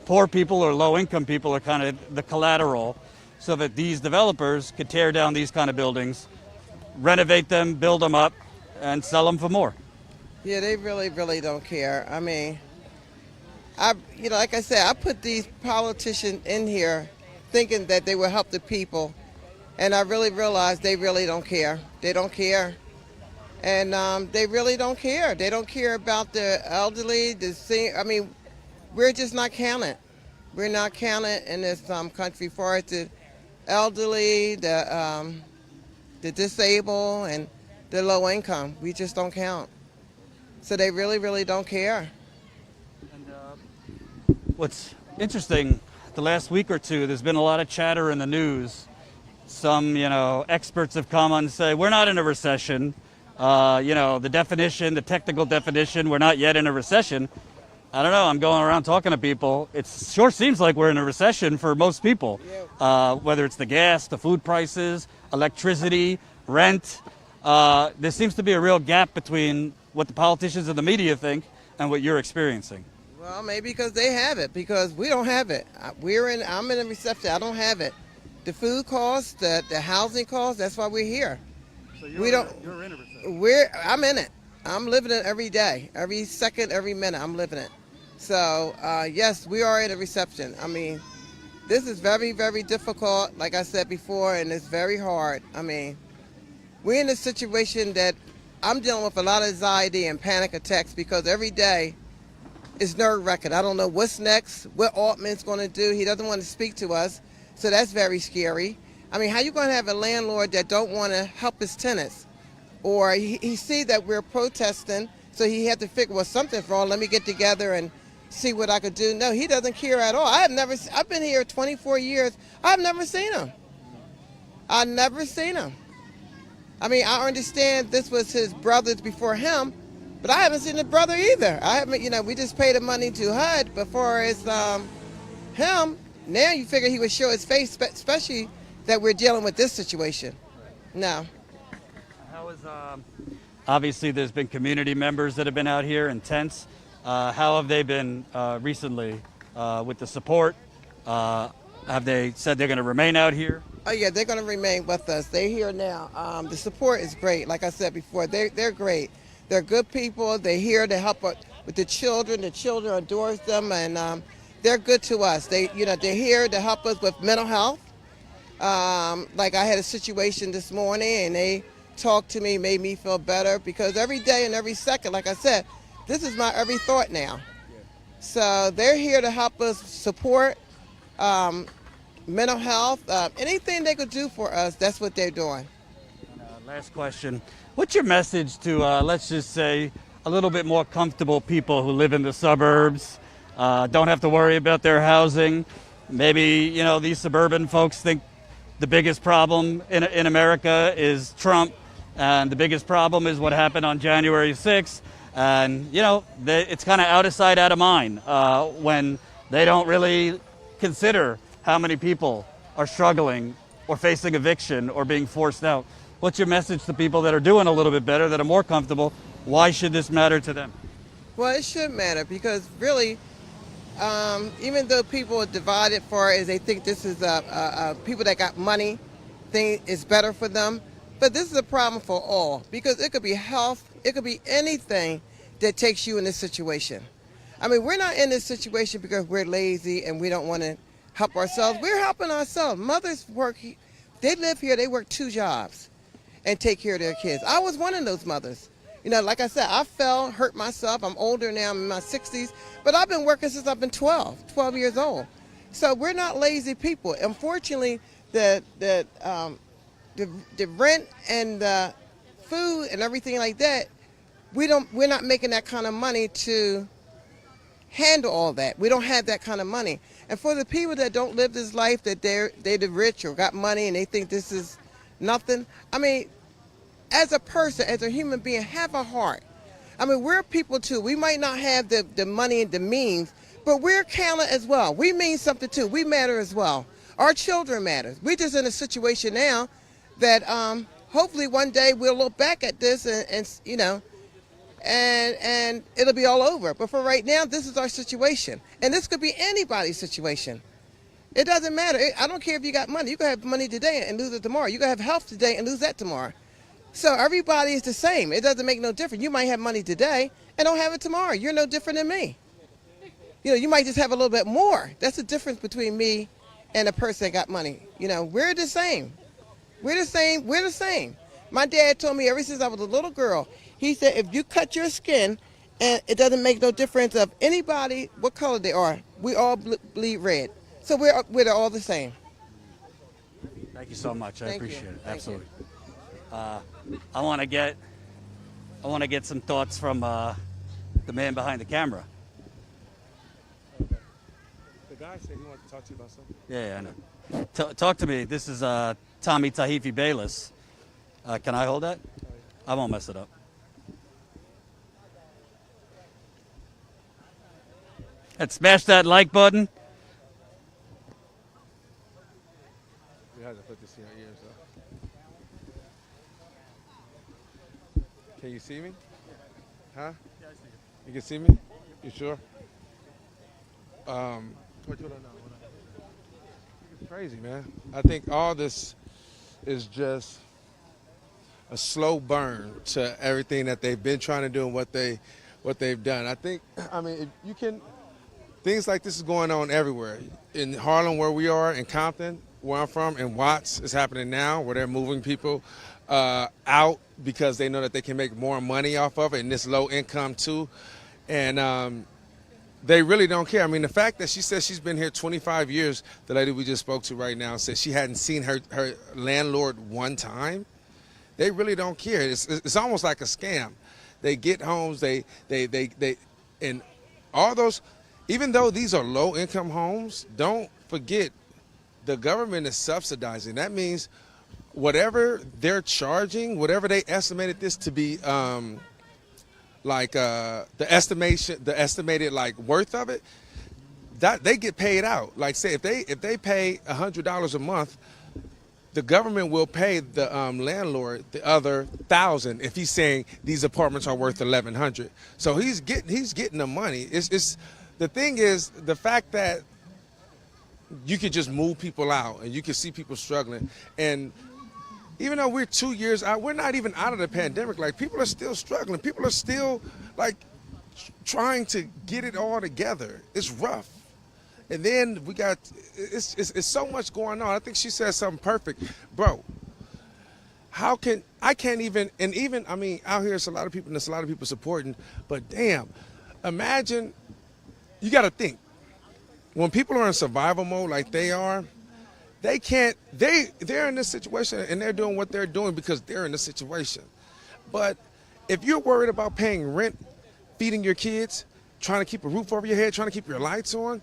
poor people or low-income people are kind of the collateral, so that these developers could tear down these kind of buildings, renovate them, build them up, and sell them for more. Yeah, they really, really don't care. I mean, like I said, I put these politicians in here thinking that they will help the people, and I really realized they really don't care. They don't care. And they really don't care. They don't care about the elderly, the senior. I mean, we're just not counted. We're not counted in this country for it. The elderly, the disabled, and the low income. We just don't count. So they really, really don't care. And what's interesting, the last week or two, there's been a lot of chatter in the news. Some, experts have come on and say, we're not in a recession. The definition, the technical definition, we're not yet in a recession. I don't know. I'm going around talking to people. It sure seems like we're in a recession for most people, whether it's the gas, the food prices, electricity, rent. There seems to be a real gap between what the politicians and the media think and what you're experiencing. Well, maybe because they have it, because we don't have it. I'm in a recession. I don't have it. The food costs, the housing costs, that's why we're here. So you're in a recession. I'm in it. I'm living it every day, every second, every minute. I'm living it. So, yes, we are in a recession. I mean, this is very, very difficult, like I said before, and it's very hard. I mean, we're in a situation that I'm dealing with a lot of anxiety and panic attacks because every day is nerve-wracking. I don't know what's next, what Altman's going to do. He doesn't want to speak to us, so that's very scary. I mean, how you going to have a landlord that don't want to help his tenants? Or he see that we're protesting, so he had to figure, well, something's wrong. Let me get together and see what I could do. No, he doesn't care at all. I've been here 24 years. I've never seen him. I've never seen him. I mean, I understand this was his brothers before him, but I haven't seen the brother either. I haven't, we just paid the money to HUD before it's him. Now you figure he would show his face, especially that we're dealing with this situation. No. How is, obviously there's been community members that have been out here in tents. How have they been recently with the support? Have they said they're going to remain out here? Oh, yeah, they're going to remain with us. They're here now. The support is great. Like I said before, they're great. They're good people. They're here to help with the children. The children adore them, and they're good to us. They're here to help us with mental health. Like I had a situation this morning, and they talked to me, made me feel better, because every day and every second, like I said, this is my every thought now. So they're here to help us support mental health, anything they could do for us, that's what they're doing. Last question. What's your message to, let's just say, a little bit more comfortable people who live in the suburbs, don't have to worry about their housing? Maybe, these suburban folks think the biggest problem in America is Trump, and the biggest problem is what happened on January 6th, And, you know, it's kind of out of sight, out of mind when they don't really consider how many people are struggling or facing eviction or being forced out. What's your message to people that are doing a little bit better, that are more comfortable? Why should this matter to them? Well, it should matter because really, even though people are divided far as they think this is people that got money, think it's better for them, but this is a problem for all because it could be health, it could be anything that takes you in this situation. I mean, we're not in this situation because we're lazy and we don't want to help ourselves. We're helping ourselves. Mothers work, they live here, they work 2 jobs and take care of their kids. I was one of those mothers. You know, like I said, I fell, hurt myself. I'm older now, I'm in my 60s, but I've been working since I've been 12 years old. So we're not lazy people. Unfortunately, the rent and the food and everything like that, we're not making that kind of money to handle all that. We don't have that kind of money. And for the people that don't live this life, that they're the rich or got money and they think this is nothing, I mean, as a person, as a human being, have a heart. I mean, we're people too. We might not have the money and the means, but we're counted as well. We mean something too. We matter as well. Our children matter. We're just in a situation now that hopefully one day we'll look back at this and you know, and it'll be all over. But for right now, this is our situation. And this could be anybody's situation. It doesn't matter. I don't care if you got money. You can have money today and lose it tomorrow. You can have health today and lose that tomorrow. So everybody is the same. It doesn't make no difference. You might have money today and don't have it tomorrow. You're no different than me. You know, you might just have a little bit more. That's the difference between me and a person that got money. You know, we're the same. We're the same. We're the same. My dad told me ever since I was a little girl, he said, if you cut your skin, and it doesn't make no difference of anybody, what color they are, we all bleed red. So we're all the same. Thank you so much. I appreciate it. Absolutely. I want to get some thoughts from the man behind the camera. The guy said he wanted to talk to you about something. Yeah, I know. Talk to me. This is Tommy Tahifi Bayless. Can I hold that? I won't mess it up. And smash that like button. We have to put this in our ears, though. Can you see me? Huh? Yeah, I see you. You can see me? You sure? It's crazy, man. I think all this is just a slow burn to everything that they've been trying to do and what they've done. I mean, you can, things like this is going on everywhere. In Harlem, where we are, in Compton, where I'm from, in Watts, it's happening now, where they're moving people out because they know that they can make more money off of it, and this low income too. And they really don't care. I mean, the fact that she says she's been here 25 years, the lady we just spoke to right now said she hadn't seen her landlord one time. They really don't care. It's almost like a scam. They get homes, they and all those, even though these are low income homes, don't forget the government is subsidizing. That means whatever they're charging, whatever they estimated this to be, the estimated like worth of it, that they get paid out. Like say if they pay $100 a month, the government will pay the landlord the other $1,000 if he's saying these apartments are worth $1,100. So he's getting the money. It's the thing is the fact that you could just move people out and you can see people struggling. And even though we're 2 years out, we're not even out of the pandemic. Like people are still struggling. People are still like trying to get it all together. It's rough. And then we got, it's so much going on. I think she said something perfect. Bro, I mean, out here it's a lot of people and there's a lot of people supporting, but damn, imagine, you got to think, when people are in survival mode like they are, they're in this situation and they're doing what they're doing because they're in this situation. But if you're worried about paying rent, feeding your kids, trying to keep a roof over your head, trying to keep your lights on,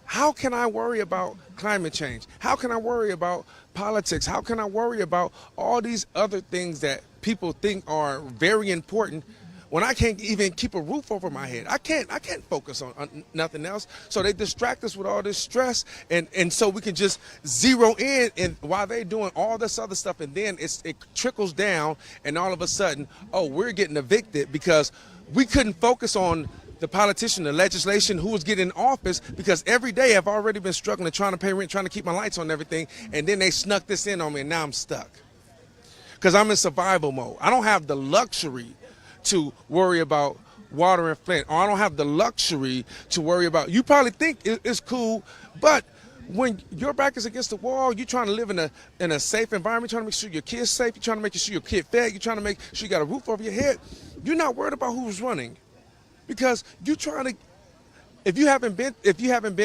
how can I worry about climate change? How can I worry about politics? How can I worry about all these other things that people think are very important when I can't even keep a roof over my head. I can't focus on nothing else. So they distract us with all this stress, and so we can just zero in and while they're doing all this other stuff, and then it trickles down, and all of a sudden, oh, we're getting evicted because we couldn't focus on the politician, the legislation, who was getting in office, because every day I've already been struggling, trying to pay rent, trying to keep my lights on and everything, and then they snuck this in on me, and now I'm stuck. Because I'm in survival mode. I don't have the luxury to worry about water and Flint, or I don't have the luxury to worry about, you probably think it's cool, but when your back is against the wall, you're trying to live in a safe environment, you're trying to make sure your kid's safe, you're trying to make sure your kid fed, you're trying to make sure you got a roof over your head, you're not worried about who's running. Because you're trying to, if you haven't been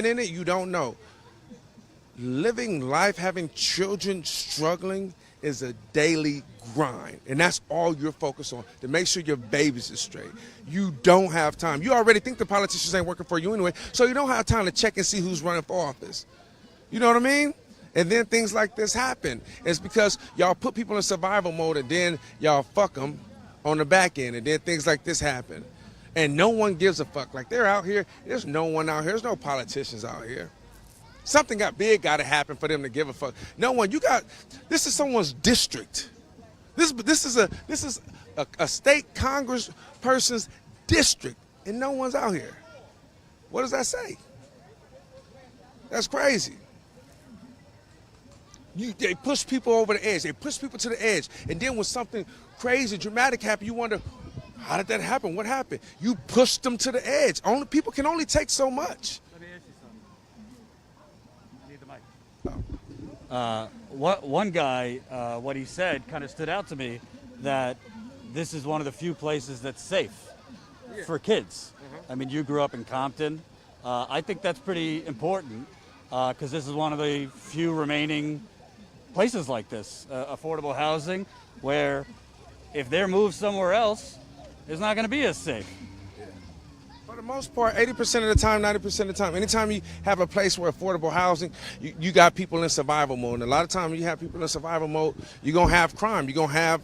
in it, you don't know. Living life, having children, struggling is a daily grind, and that's all you're focused on, to make sure your babies are straight. You don't have time. You already think the politicians ain't working for you anyway, so you don't have time to check and see who's running for office. You know what I mean? And then things like this happen. It's because y'all put people in survival mode, and then y'all fuck them on the back end, and then things like this happen. And no one gives a fuck. Like, they're out here. There's no one out here. There's no politicians out here. Something got to happen for them to give a fuck. No one. This is someone's district. This is a state Congress person's district, and no one's out here. What does that say? That's crazy. They push people over the edge. They push people to the edge. And then when something crazy, dramatic happens, you wonder, how did that happen? What happened? You pushed them to the edge. People can only take so much. Let me ask you something. I need the mic. One guy, what he said kind of stood out to me, that this is one of the few places that's safe for kids. I mean, you grew up in Compton. I think that's pretty important, because this is one of the few remaining places like this, affordable housing, where if they're moved somewhere else, it's not going to be as safe. For the most part, 80% of the time, 90% of the time, anytime you have a place where affordable housing, you got people in survival mode. And a lot of times you have people in survival mode, you're going to have crime, you're going to have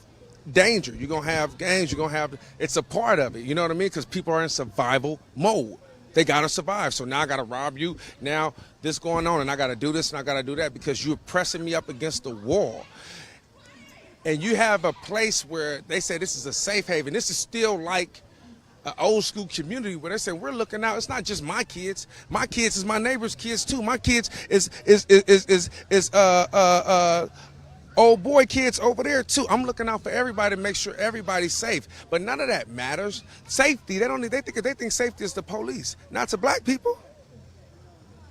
danger, you're going to have gangs, you're going to have, it's a part of it, you know what I mean? Because people are in survival mode. They got to survive. So now I got to rob you. Now this going on, and I got to do this and I got to do that because you're pressing me up against the wall. And you have a place where they say this is a safe haven. This is still like an old school community where they say we're looking out. It's not just my kids. My kids is my neighbor's kids too. My kids is old boy kids over there too. I'm looking out for everybody to make sure everybody's safe. But none of that matters. Safety, they think safety is the police, not to black people.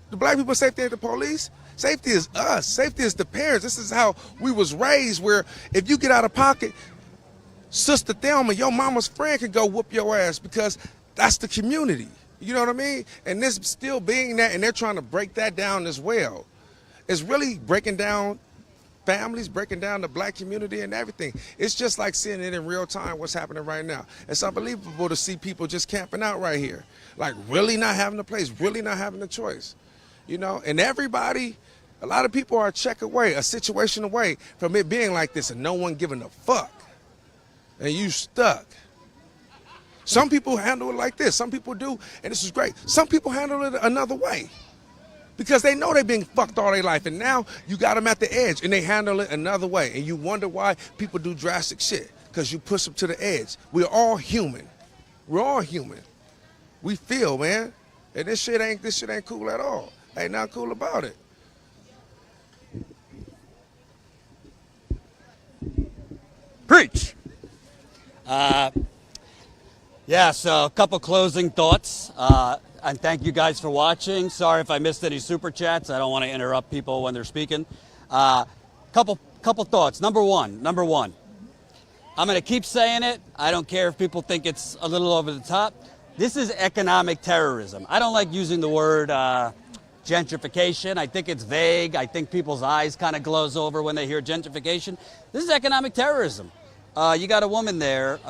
The black people safety ain't the police. Safety is us. Safety is the parents. This is how we was raised, where if you get out of pocket, Sister Thelma, your mama's friend, can go whoop your ass, because that's the community. You know what I mean? And this still being that, and they're trying to break that down as well. It's really breaking down families, breaking down the black community and everything. It's just like seeing it in real time, what's happening right now. It's unbelievable to see people just camping out right here. Like, really not having a place, really not having a choice. You know, and everybody, a lot of people are a check away, a situation away from it being like this, and no one giving a fuck. And you stuck. Some people handle it like this. Some people do, and this is great. Some people handle it another way, because they know they're being fucked all their life, and now you got them at the edge, and they handle it another way. And you wonder why people do drastic shit, because you push them to the edge. We're all human. We're all human. We feel, man. And this shit ain't cool at all. Ain't nothing cool about it. Preach. Yeah, so a couple closing thoughts. And thank you guys for watching. Sorry if I missed any super chats. I don't want to interrupt people when they're speaking. Couple thoughts. Number one. I'm going to keep saying it. I don't care if people think it's a little over the top. This is economic terrorism. I don't like using the word gentrification. I think it's vague. I think people's eyes kind of gloze over when they hear gentrification. This is economic terrorism. You got a woman there in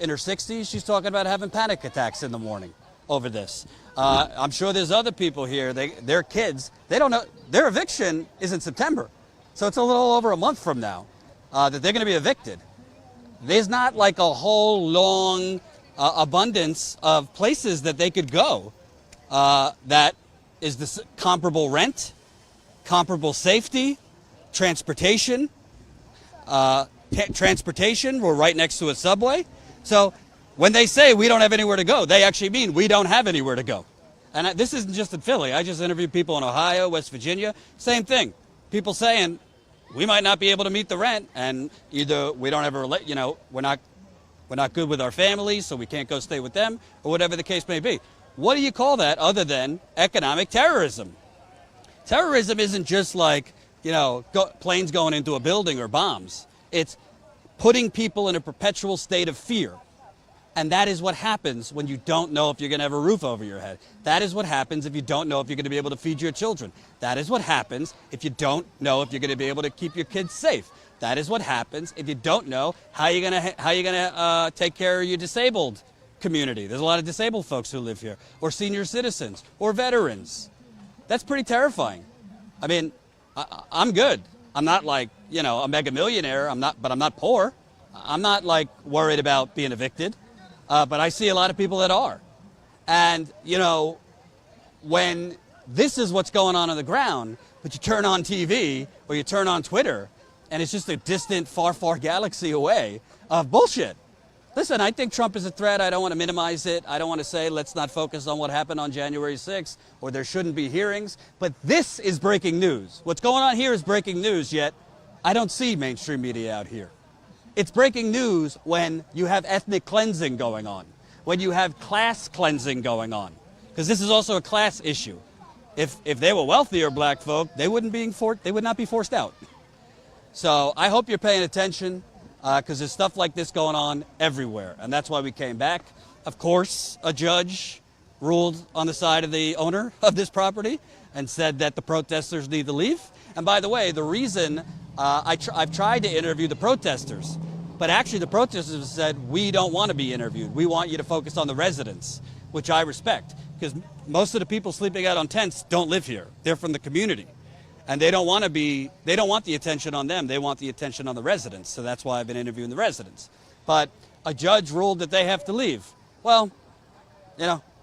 her 60s. She's talking about having panic attacks in the morning over this. I'm sure there's other people here. Their kids, they don't know. Their eviction is in September. So it's a little over a month from now that they're going to be evicted. There's not like a whole long abundance of places that they could go that is the comparable rent, comparable safety, transportation. Transportation, we're right next to a subway. So when they say we don't have anywhere to go, they actually mean we don't have anywhere to go. And this isn't just in Philly. I just interviewed people in Ohio, West Virginia. Same thing. People saying we might not be able to meet the rent, and either we don't ever, we're not good with our families, so we can't go stay with them, or whatever the case may be. What do you call that other than economic terrorism? Terrorism isn't just like, planes going into a building or bombs. It's putting people in a perpetual state of fear. And that is what happens when you don't know if you're going to have a roof over your head. That is what happens if you don't know if you're going to be able to feed your children. That is what happens if you don't know if you're going to be able to keep your kids safe. That is what happens if you don't know how you're going to take care of your disabled community. There's a lot of disabled folks who live here, or senior citizens, or veterans. That's pretty terrifying. I mean, I'm good. I'm not like, a mega millionaire. But I'm not poor. I'm not like worried about being evicted. But I see a lot of people that are. And, when this is what's going on the ground, but you turn on TV or you turn on Twitter, and it's just a distant, far, far galaxy away of bullshit. Listen, I think Trump is a threat. I don't want to minimize it. I don't want to say let's not focus on what happened on January 6th, or there shouldn't be hearings. But this is breaking news. What's going on here is breaking news, yet I don't see mainstream media out here. It's breaking news when you have ethnic cleansing going on, when you have class cleansing going on, because this is also a class issue. If they were wealthier black folk, they would not be forced out. So I hope you're paying attention, because there's stuff like this going on everywhere, and that's why we came back. Of course, a judge ruled on the side of the owner of this property and said that the protesters need to leave. And by the way, the reason I've tried to interview the protesters, but actually the protesters said, we don't want to be interviewed. We want you to focus on the residents, which I respect, because most of the people sleeping out on tents don't live here. They're from the community. And they don't want the attention on them. They want the attention on the residents. So that's why I've been interviewing the residents. But a judge ruled that they have to leave. Well,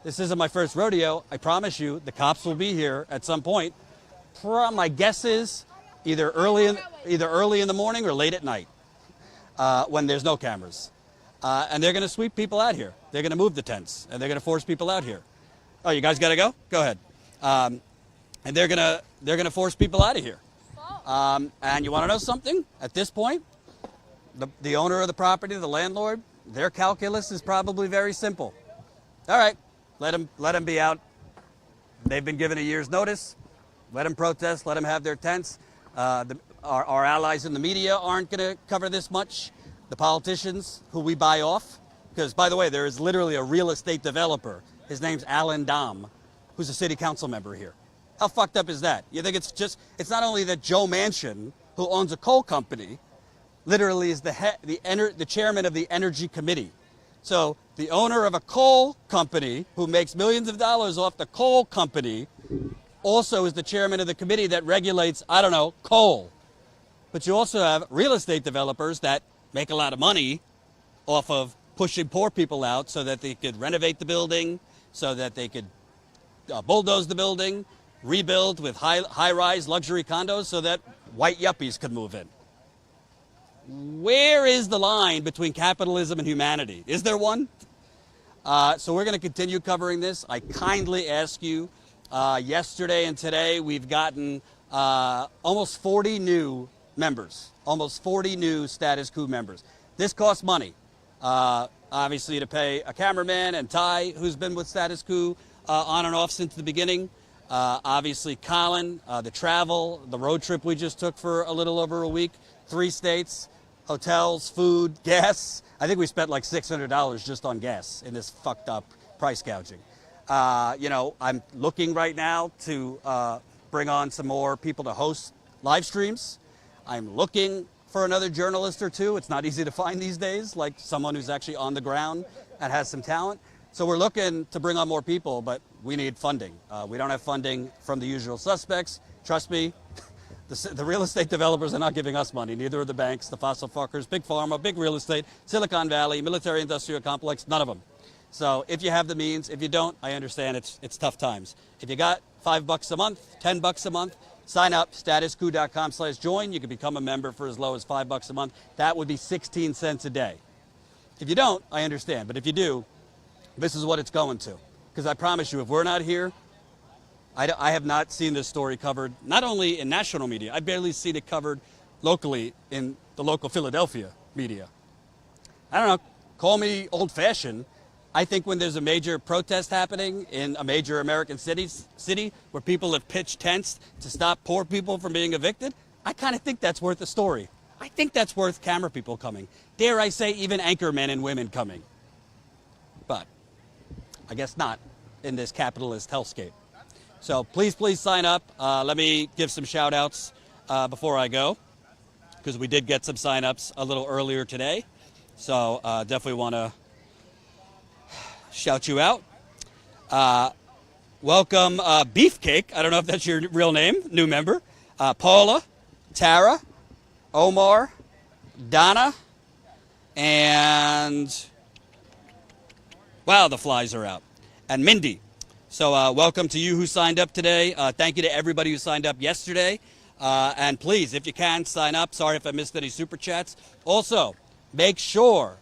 this isn't my first rodeo. I promise you, the cops will be here at some point. My guess is either early in the morning or late at night, when there's no cameras. And they're going to sweep people out here. They're going to move the tents, and they're going to force people out here. Oh, you guys got to go? Go ahead. And they're gonna force people out of here. And you want to know something? At this point, the owner of the property, the landlord, their calculus is probably very simple. All right, let them be out. They've been given a year's notice. Let them protest. Let them have their tents. Our allies in the media aren't going to cover this much. The politicians who we buy off, because by the way, there is literally a real estate developer. His name's Alan Dom, who's a city council member here. How fucked up is that? You think it's not only that Joe Manchin, who owns a coal company, literally is the chairman of the Energy Committee. So the owner of a coal company who makes millions of dollars off the coal company also is the chairman of the committee that regulates, coal. But you also have real estate developers that make a lot of money off of pushing poor people out so that they could renovate the building, so that they could bulldoze the building, rebuild with high-rise luxury condos so that white yuppies could move in. Where is the line between capitalism and humanity? Is there one? So we're going to continue covering this. I kindly ask you, yesterday and today we've gotten almost 40 new members, almost 40 new Status Coup members. This costs money, obviously, to pay a cameraman and Ty, who's been with Status Coup on and off since the beginning. Obviously, Colin, the travel, the road trip we just took for a little over a week, 3 states, hotels, food, gas. I think we spent like $600 just on gas in this fucked up price gouging. I'm looking right now to bring on some more people to host live streams. I'm looking for another journalist or two. It's not easy to find these days, like someone who's actually on the ground and has some talent. So we're looking to bring on more people, but we need funding. We don't have funding from the usual suspects. Trust me, The real estate developers are not giving us money. Neither are the banks, the fossil fuckers, big pharma, big real estate, Silicon Valley, military industrial complex, none of them. So if you have the means, if you don't, I understand it's tough times. If you got $5 a month, $10 a month, sign up, statuscoup.com/join. You can become a member for as low as $5 a month. That would be 16 cents a day. If you don't, I understand. But if you do, this is what it's going to. Because I promise you, if we're not here, I have not seen this story covered, not only in national media, I've barely seen it covered locally in the local Philadelphia media. I don't know, call me old-fashioned. I think when there's a major protest happening in a major American city where people have pitched tents to stop poor people from being evicted, I kind of think that's worth a story. I think that's worth camera people coming. Dare I say even anchor men and women coming. But I guess not in this capitalist hellscape. So please sign up. Let me give some shout outs before I go, because we did get some sign ups a little earlier today. So definitely want to shout you out. Welcome Beefcake. I don't know if that's your real name, new member. Paula, Tara, Omar, Donna, and wow, the flies are out. And Mindy. So welcome to you who signed up today. Thank you to everybody who signed up yesterday. And please, if you can, sign up. Sorry if I missed any super chats. Also, make sure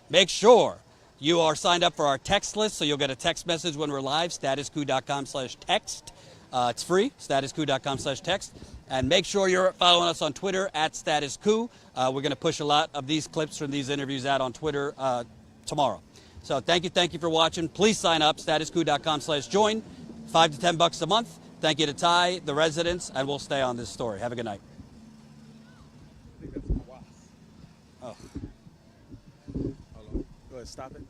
you are signed up for our text list, so you'll get a text message when we're live, statuscoup.com/text. It's free, statuscoup.com/text. And make sure you're following us on Twitter @StatusCou. We're going to push a lot of these clips from these interviews out on Twitter tomorrow. So thank you for watching. Please sign up, statuscoup.com/join. $5 to $10 a month. Thank you to Ty, the residents, and we'll stay on this story. Have a good night. I think that's a wasp. Oh. Hold on. Go ahead, stop it.